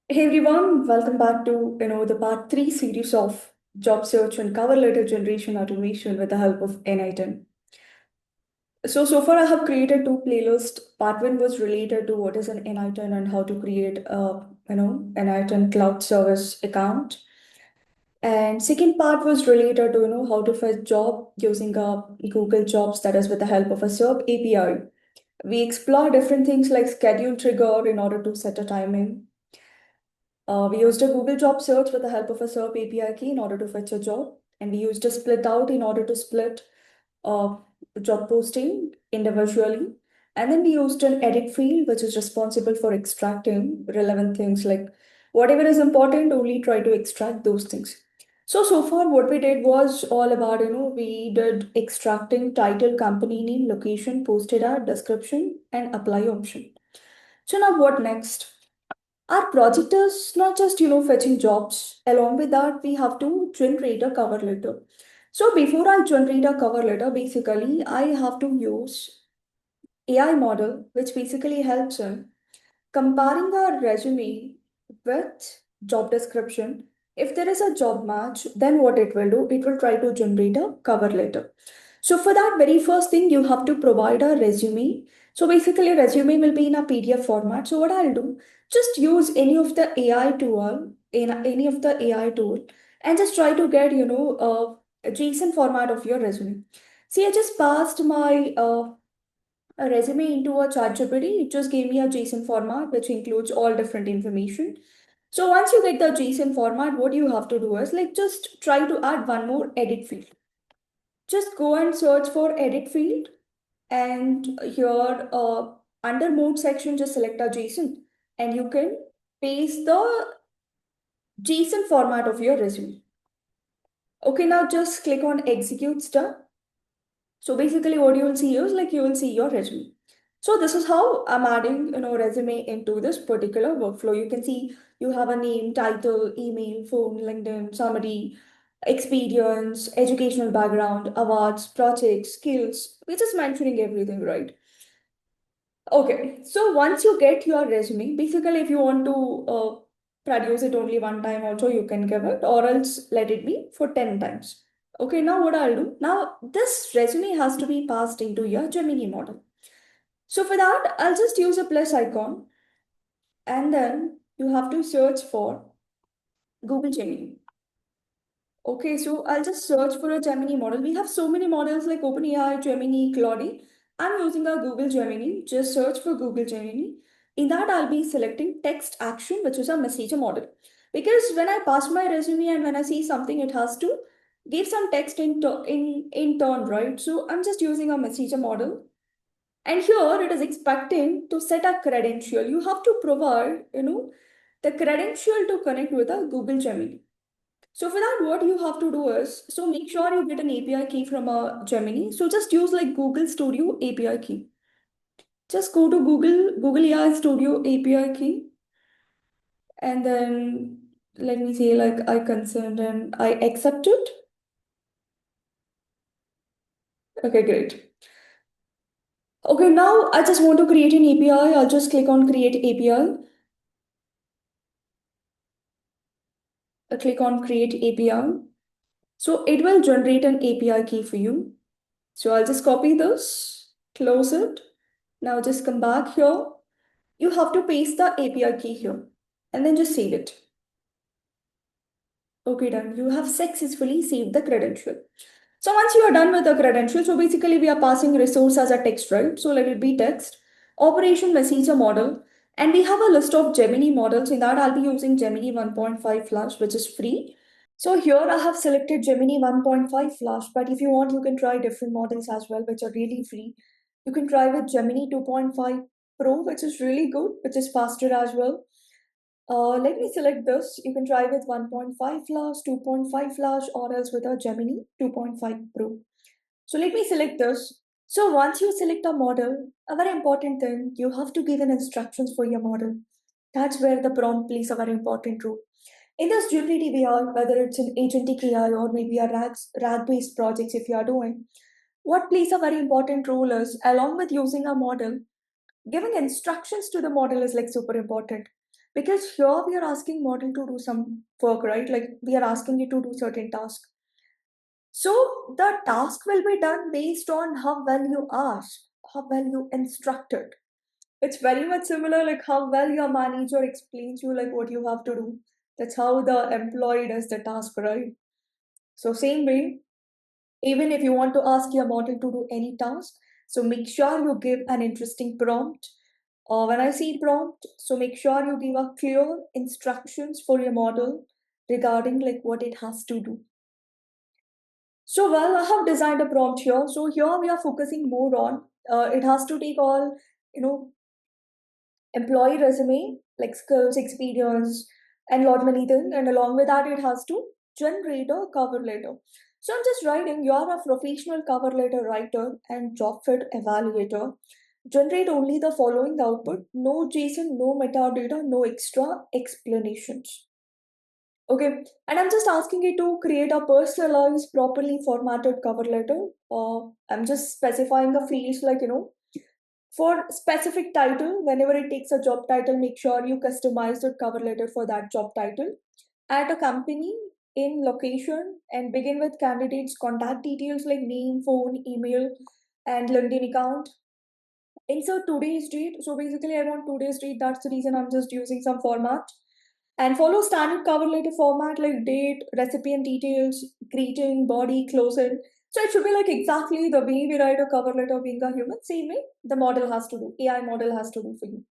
Hey everyone, welcome back to the part 3 series of job search and cover letter generation automation with the help of n8n. So far I have created two playlists. Part 1 was related to what is an n8n and how to create a n8n cloud service account. And second part was related to how to fetch job using a Google Jobs, that is with the help of a SERP API. We explore different things like schedule trigger in order to set a timing. We used a Google job search with the help of a SERP API key in order to fetch a job. And we used a split out in order to split uh, job posting individually. And then we used an edit field, which is responsible for extracting relevant things like whatever is important, only try to extract those things. So far what we did was all about, we did extracting title, company name, location, posted ad, description, and apply option. So now what next? Our project is not just, fetching jobs. Along with that, we have to generate a cover letter. So before I generate a cover letter, basically, I have to use AI model, which basically helps in comparing a resume with job description. If there is a job match, then what it will do, it will try to generate a cover letter. So for that very first thing, you have to provide a resume. So basically, resume will be in a PDF format. So what I'll do, just use any of the AI tool, in any of the AI tool, and just try to get a JSON format of your resume. See, I just passed my a resume into a ChatGPT. It just gave me a JSON format which includes all different information. So once you get the JSON format, what you have to do is like just try to add one more edit field. Just go and search for edit field, and here under mode section, just select a JSON, and you can paste the JSON format of your resume. Okay, now just click on execute step. So basically what you will see is like you will see your resume. So this is how I'm adding, resume into this particular workflow. You can see you have a name, title, email, phone, LinkedIn, summary, experience, educational background, awards, projects, skills. We're just mentioning everything, right? Okay, so once you get your resume, basically if you want to produce it only one time also, you can give it, or else let it be for 10 times. Okay, now what I'll do, now this resume has to be passed into your Gemini model. So for that, I'll just use a plus icon, and then you have to search for Google Gemini. Okay, so I'll just search for a Gemini model. We have so many models like OpenAI, Gemini, Claude. I'm using a Google Gemini. Just search for Google Gemini. In that, I'll be selecting text action, which is a messenger model. Because when I pass my resume and when I see something, it has to give some text in turn, right? So I'm just using a messenger model. And here it is expecting to set a credential. You have to provide, the credential to connect with a Google Gemini. So for that, what you have to do is, so make sure you get an API key from a Gemini. So just use like Google Studio API key. Just go to Google AI Studio API key, and then let me say like I consent and I accept it. Okay, great. Okay, now I just want to create an API. I'll just click on create API. I click on create API. So it will generate an API key for you. So I'll just copy this, close it. Now just come back here. You have to paste the API key here and then just save it. Okay, done. You have successfully saved the credential. So once you are done with the credential, so basically we are passing resource as a text, right? So let it be text, operation messenger model, and we have a list of Gemini models. In that, I'll be using Gemini 1.5 Flash, which is free. So here I have selected Gemini 1.5 Flash, but if you want, you can try different models as well, which are really free. You can try with Gemini 2.5 Pro, which is really good, which is faster as well. Let me select this. You can try with 1.5 Flash, 2.5 Flash, or else with a Gemini 2.5 Pro. So let me select this. So once you select a model, a very important thing, you have to give an instructions for your model. That's where the prompt plays a very important role. In this generative AI, whether it's an agentic AI or maybe a RAG-based projects if you are doing, what plays a very important role is, along with using a model, giving instructions to the model is like super important. Because here we are asking model to do some work, right? Like we are asking it to do certain tasks. So the task will be done based on how well you ask, how well you instructed. It's very much similar, like how well your manager explains you like what you have to do. That's how the employee does the task, right? So same way, even if you want to ask your model to do any task, so make sure you give an interesting prompt. Or when I say prompt, so make sure you give a clear instructions for your model regarding like what it has to do. So well, I have designed a prompt here. So here we are focusing more on it has to take all you know employee resume, like skills, experience, and lot many things. And along with that, it has to generate a cover letter. So I'm just writing, you're a professional cover letter writer and job fit evaluator. Generate only the following output, no JSON, no metadata, no extra explanations. Okay, and I'm just asking it to create a personalized, properly formatted cover letter. I'm just specifying the fields like, for specific title, whenever it takes a job title, make sure you customize the cover letter for that job title. Add a company in location and begin with candidates' contact details like name, phone, email, and LinkedIn account. Insert today's date. So basically, I want today's date. That's the reason I'm just using some format. And follow standard cover letter format like date, recipient details, greeting, body, closing. So it should be like exactly the way we write a cover letter being a human, same way the model has to do, AI model has to do for you.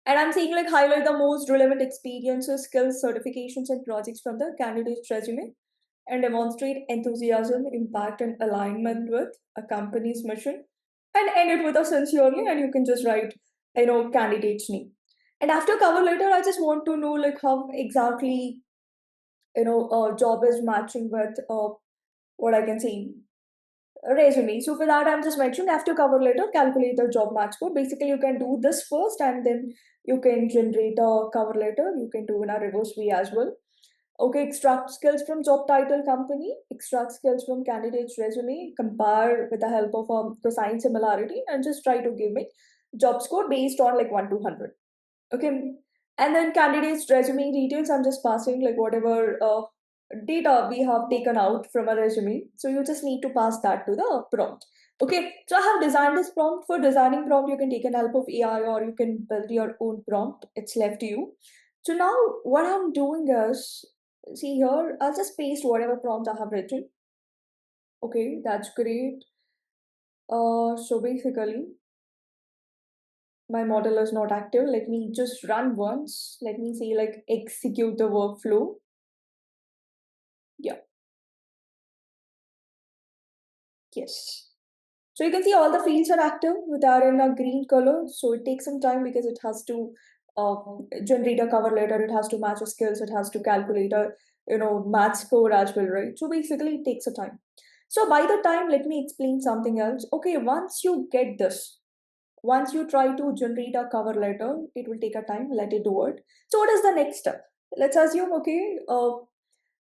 And I'm saying like highlight the most relevant experiences, skills, certifications, and projects from the candidate's resume and demonstrate enthusiasm, impact, and alignment with a company's mission. And end it with a sincerely, and you can just write, candidate's name. And after cover letter, I just want to know like how exactly job is matching with what I can say resume. So for that, I'm just mentioning after cover letter, calculate the job match code. Basically, you can do this first, and then you can generate a cover letter. You can do in a reverse way as well. Okay, extract skills from job title company, extract skills from candidate's resume, compare with the help of the sign similarity, and just try to give me job score based on like 1 to 100. Okay, and then candidate's resume details, I'm just passing like whatever data we have taken out from a resume. So you just need to pass that to the prompt. Okay, so I have designed this prompt. For designing prompt, you can take an help of AI or you can build your own prompt. It's left to you. So now what I'm doing is, see here, I'll just paste whatever prompt I have written. Okay, that's great. So basically, my model is not active. Let me just run once. Let me say like execute the workflow. Yeah, yes. So you can see all the fields are active. They are in a green color. So it takes some time because it has to generate a cover letter. It has to match the skills. It has to calculate a math score as well, right? So basically, it takes a time. So by the time, let me explain something else. Okay, once you get this, once you try to generate a cover letter, it will take a time. Let it do it. So what is the next step? Let's assume, okay,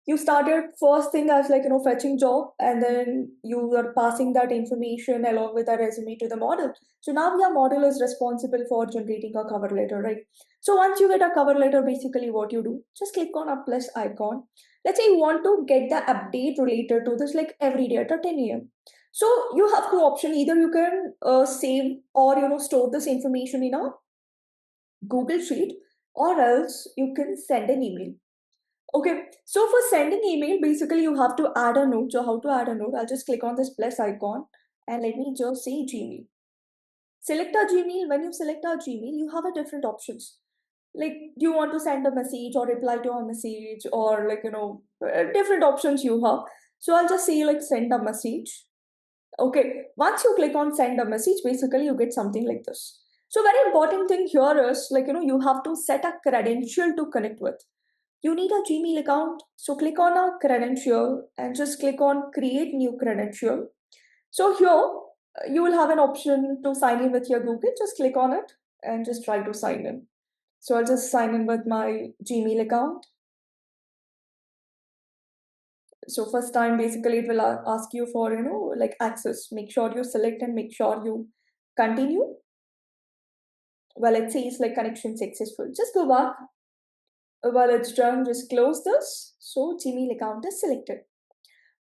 you started first thing as like fetching job, and then you are passing that information along with a resume to the model. So now your model is responsible for generating a cover letter, right? So once you get a cover letter, basically what you do, just click on a plus icon. Let's say you want to get the update related to this like every day at 10 a.m. So you have two options. Either you can save or store this information in a Google Sheet, or else you can send an email. Okay, so for sending email, basically you have to add a note. So how to add a note? I'll just click on this plus icon and let me just say Gmail. Select a Gmail. When you select a Gmail, you have a different options. Like, do you want to send a message or reply to a message, or like different options you have. So I'll just say like send a message. Okay, once you click on send a message, basically you get something like this. So very important thing here is like you have to set a credential to connect with. You need a Gmail account. So click on a credential and just click on create new credential. So here you will have an option to sign in with your Google. Just click on it and just try to sign in. So I'll just sign in with my Gmail account. So first time basically it will ask you for like access. Make sure you select and make sure you continue. Well, it says like connection successful. Just go back While it's done, just close this. So Gmail account is selected.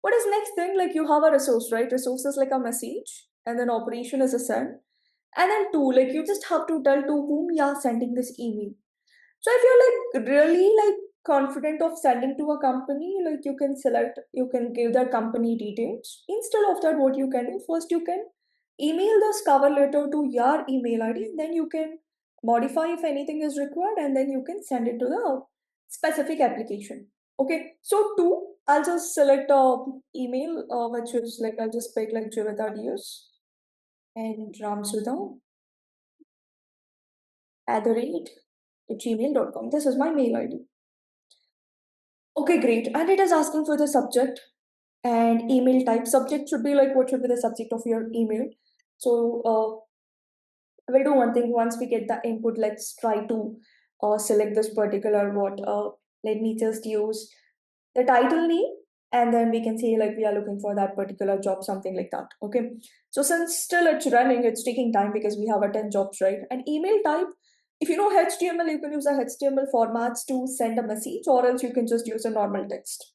What is next thing? Like you have a resource, right? Resource is like a message, and then operation is a send. And then two, like you just have to tell to whom you are sending this email. So if you're like really like confident of sending to a company, like you can select, you can give their company details. Instead of that, what you can do first, you can email this cover letter to your email ID, and then you can modify if anything is required, and then you can send it to the specific application. Okay, so two, I'll just select a email, which is like I'll just pick like Jivita Diaz and Ramsudha @gmail.com. This is my mail ID. Okay, great. And it is asking for the subject and email type. Subject should be like what should be the subject of your email. So we'll do one thing. Once we get the input, let's try to select this particular what. Let me just use the title name, and then we can say like we are looking for that particular job, something like that. Okay. So since still it's running, it's taking time because we have a 10 jobs, right? And email type, if you know HTML, you can use the HTML formats to send a message, or else you can just use a normal text.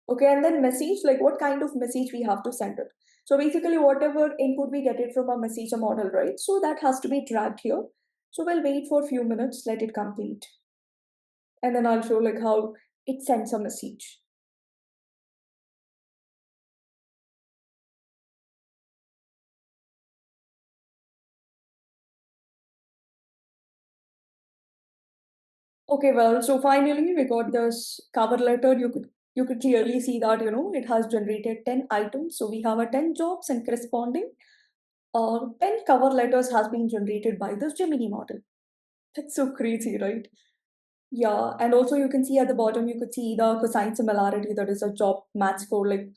Okay, and then message, like what kind of message we have to send it. So basically, whatever input we get it from a message model, right? So that has to be dragged here. So we'll wait for a few minutes, let it complete. And then I'll show like how it sends a message. Okay, well, so finally we got this cover letter. You could clearly see that it has generated 10 items. So we have a 10 jobs and corresponding 10 cover letters has been generated by this Gemini model. That's so crazy, right? Yeah, and also you can see at the bottom, you could see the cosine similarity, that is a job match score, like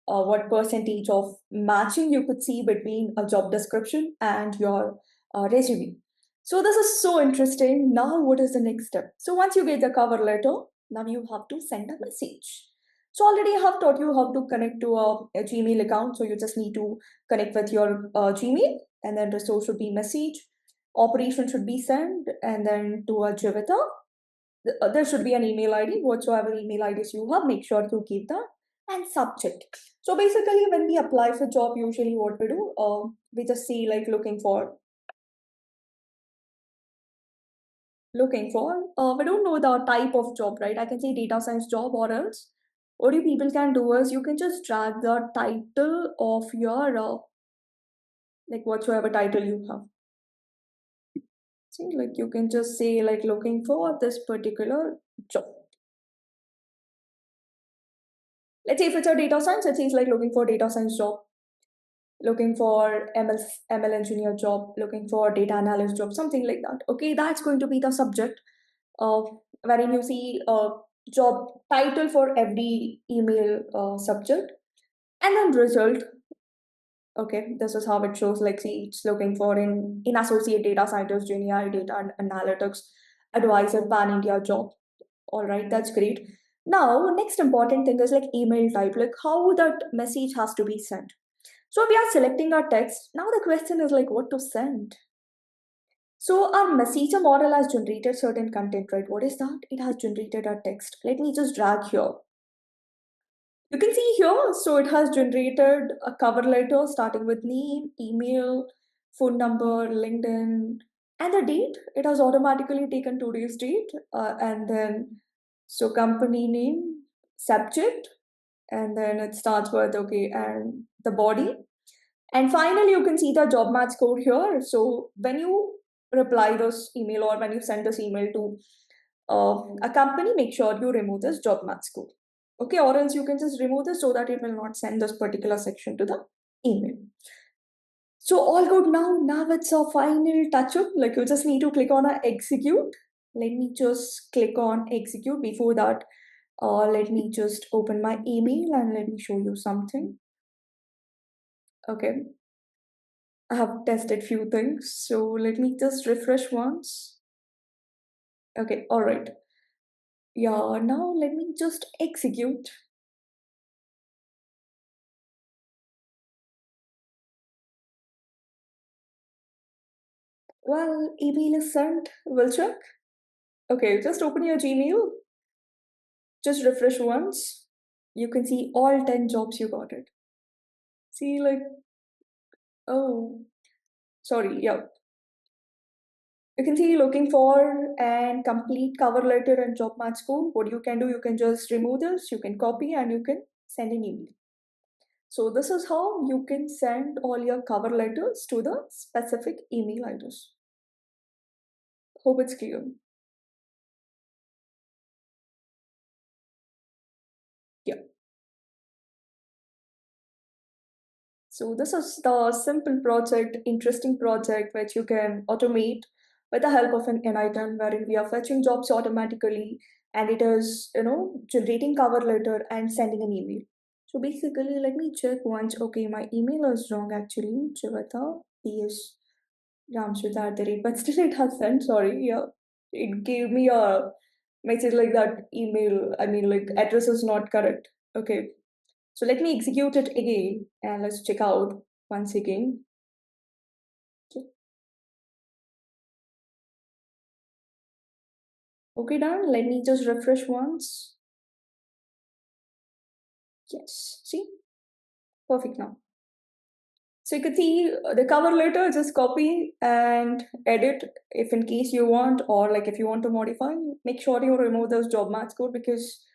what percentage of matching you could see between a job description and your resume. So this is so interesting. Now, what is the next step? So once you get the cover letter, now you have to send a message. So already I have taught you how to connect to a Gmail account. So you just need to connect with your Gmail, and then resource should be message. Operation should be sent, and then to a Jivita there should be an email ID. Whatsoever email IDs you have, make sure to keep that, and subject. So basically, when we apply for job, usually what we do, we just see like looking for. We don't know the type of job, right? I can say data science job, or else what you people can do is you can just drag the title of your like whatsoever title you have. See, like you can just say like looking for this particular job. Let's say if it's a data science, it says like looking for data science job, looking for ML engineer job, looking for data analyst job, something like that. Okay, that's going to be the subject, uh, wherein you see a job title for every email subject, and then result. Okay, this is how it shows. Like, see, it's looking for in associate data scientist, junior data and analytics advisor, pan India job. All right, that's great. Now, next important thing is like email type, like how that message has to be sent. So we are selecting our text. Now the question is like what to send. So our messenger model has generated certain content, right? What is that? It has generated our text. Let me just drag here. You can see here, so it has generated a cover letter starting with name, email, phone number, LinkedIn, and the date. It has automatically taken today's date, and then so company name, subject, and then it starts with okay, and the body. And finally, you can see the job match code here. So when you reply this email or when you send this email to a company, make sure you remove this job match code. Okay, or else you can just remove this so that it will not send this particular section to the email. So all good now. Now it's a final touch up. Like you just need to click on a execute. Let me just click on execute. Before that, let me just open my email and let me show you something. Okay, I have tested few things. So let me just refresh once. Okay, all right. Yeah, now let me just execute. Well, email is sent. We'll check. Okay, just open your Gmail, just refresh once. You can see all 10 jobs you got it. See, like, oh, sorry, yeah. You can see looking for and complete cover letter and job match code. What you can do, you can just remove this, you can copy, and you can send an email. So this is how you can send all your cover letters to the specific email address. Hope it's clear. Yeah. So this is the simple project, interesting project which you can automate with the help of an n8n, wherein we are fetching jobs automatically and it is, generating cover letter and sending an email. So basically, let me check once. Okay, my email is wrong actually. Chivata PS Ramshweta at the rate, but still it has sent. Sorry, yeah, it gave me a message like that email. I mean, like address is not correct. Okay, so let me execute it again and let's check out once again. Okay, done. Let me just refresh once. Yes, see, perfect now. So you could see the cover letter, just copy and edit if in case you want, or like if you want to modify, make sure you remove those job match code because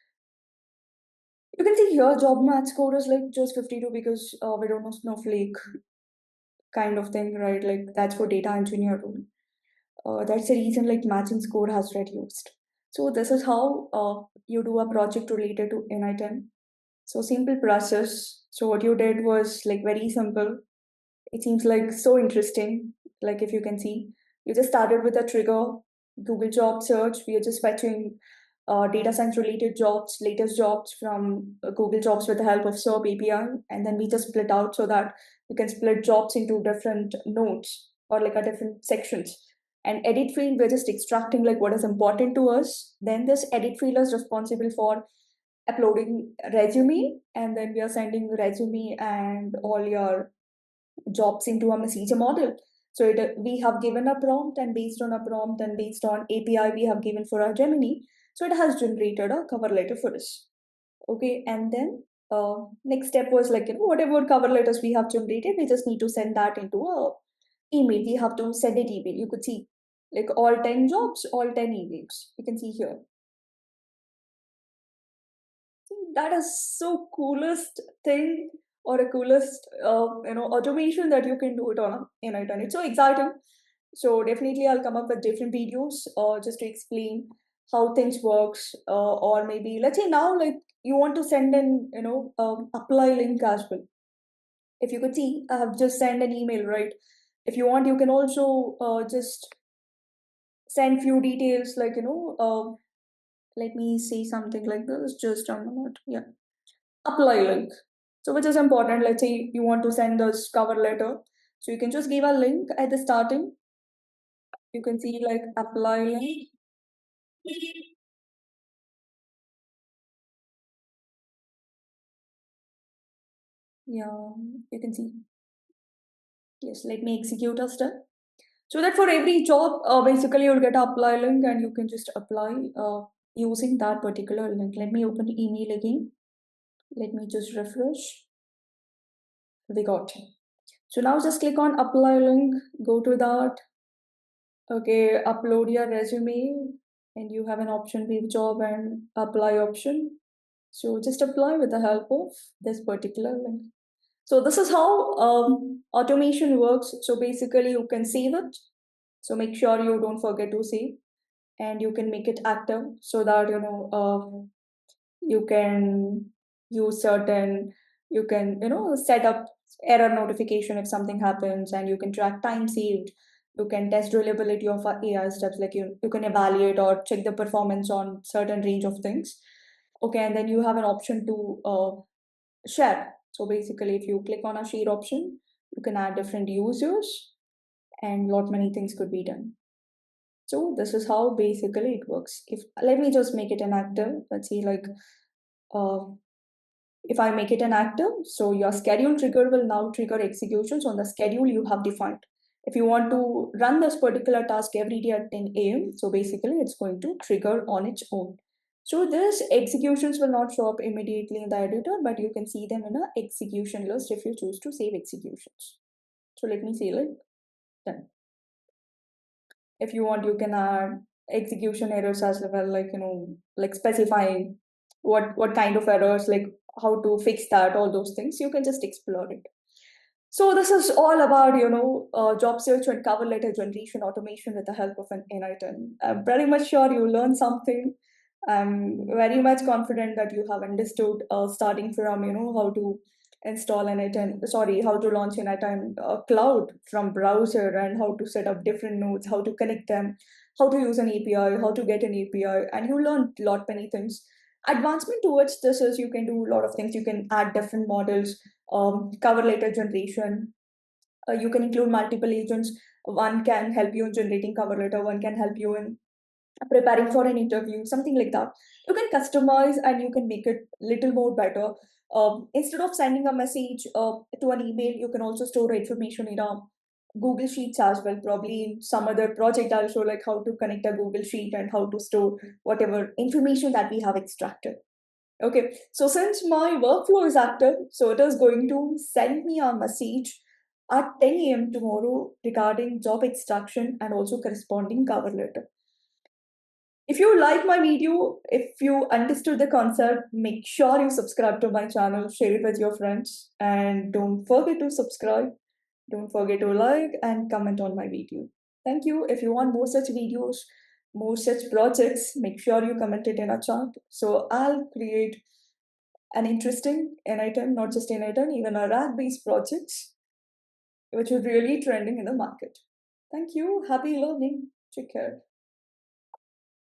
you can see here job match code is like just 52 because we don't know Snowflake kind of thing, right? Like that's for data engineer role. That's the reason like matching score has reduced. So this is how you do a project related to n8n. So simple process. So what you did was like very simple. It seems like so interesting. Like if you can see, you just started with a trigger, Google job search. We are just fetching data science related jobs, latest jobs from Google Jobs with the help of SerpAPI, and then we just split out so that you can split jobs into different nodes or like a different sections. And edit field, we're just extracting like what is important to us. Then this edit field is responsible for uploading resume, and then we are sending resume and all your jobs into a messenger model. So we have given a prompt, and based on a prompt and based on API we have given for our Gemini, so it has generated a cover letter for us. Okay, and then next step was like whatever cover letters we have generated, we just need to send that into a email. We have to send an email. You could see like all 10 jobs, all 10 emails. You can see here. That is so coolest thing or a coolest automation that you can do it on n8n. It's so exciting. So definitely I'll come up with different videos just to explain how things works, or maybe let's say now like you want to send an apply link as well. If you could see, I have just sent an email, right? If you want, you can also just send few details like let me say something like this just a minute. Yeah, apply link. So which is important. Let's say you want to send this cover letter. So you can just give a link at the starting. You can see like apply link. Yeah, you can see. Yes, let me execute a step. So that for every job, basically you'll get a apply link and you can just apply using that particular link. Let me open the email again. Let me just refresh. We got it. So now just click on apply link, go to that. Okay, upload your resume and you have an option with job and apply option. So just apply with the help of this particular link. So this is how automation works. So basically you can save it. So make sure you don't forget to save, and you can make it active so that you can use certain, you can set up error notification if something happens, and you can track time saved. You can test reliability of our AI steps, like you can evaluate or check the performance on certain range of things. Okay, and then you have an option to share. So basically if you click on a share option, you can add different users and lot many things could be done. So this is how basically it works. If let me just make it an active, let's see, like uh, if I make it an active, so your schedule trigger will now trigger executions on the schedule you have defined. If you want to run this particular task every day at 10 a.m., so basically it's going to trigger on its own. So this executions will not show up immediately in the editor, but you can see them in an execution list if you choose to save executions. So let me see, like, done. If you want, you can add execution errors as well, like, like specifying what kind of errors, like how to fix that, all those things. You can just explore it. So this is all about, job search and cover letter generation automation with the help of an n8n. I'm very much sure you learned something. I'm very much confident that you have understood, starting from, how to install n8n, sorry, how to launch n8n cloud from browser, and how to set up different nodes, how to connect them, how to use an API, how to get an API, and you learned a lot many things. Advancement towards this is you can do a lot of things. You can add different models, cover letter generation. You can include multiple agents. One can help you in generating cover letter, one can help you in preparing for an interview, something like that. You can customize and you can make it little more better. Instead of sending a message to an email, you can also store information in a Google Sheets as well. Probably in some other project, I'll show like how to connect a Google Sheet and how to store whatever information that we have extracted. Okay, so since my workflow is active, so it is going to send me a message at 10 a.m. tomorrow regarding job extraction and also corresponding cover letter. If you like my video, if you understood the concept, make sure you subscribe to my channel, share it with your friends, and don't forget to subscribe. Don't forget to like and comment on my video. Thank you. If you want more such videos, more such projects, make sure you comment it in a chat. So I'll create an interesting n8n, not just n8n, even a RAG-based projects, which are really trending in the market. Thank you. Happy learning. Take care.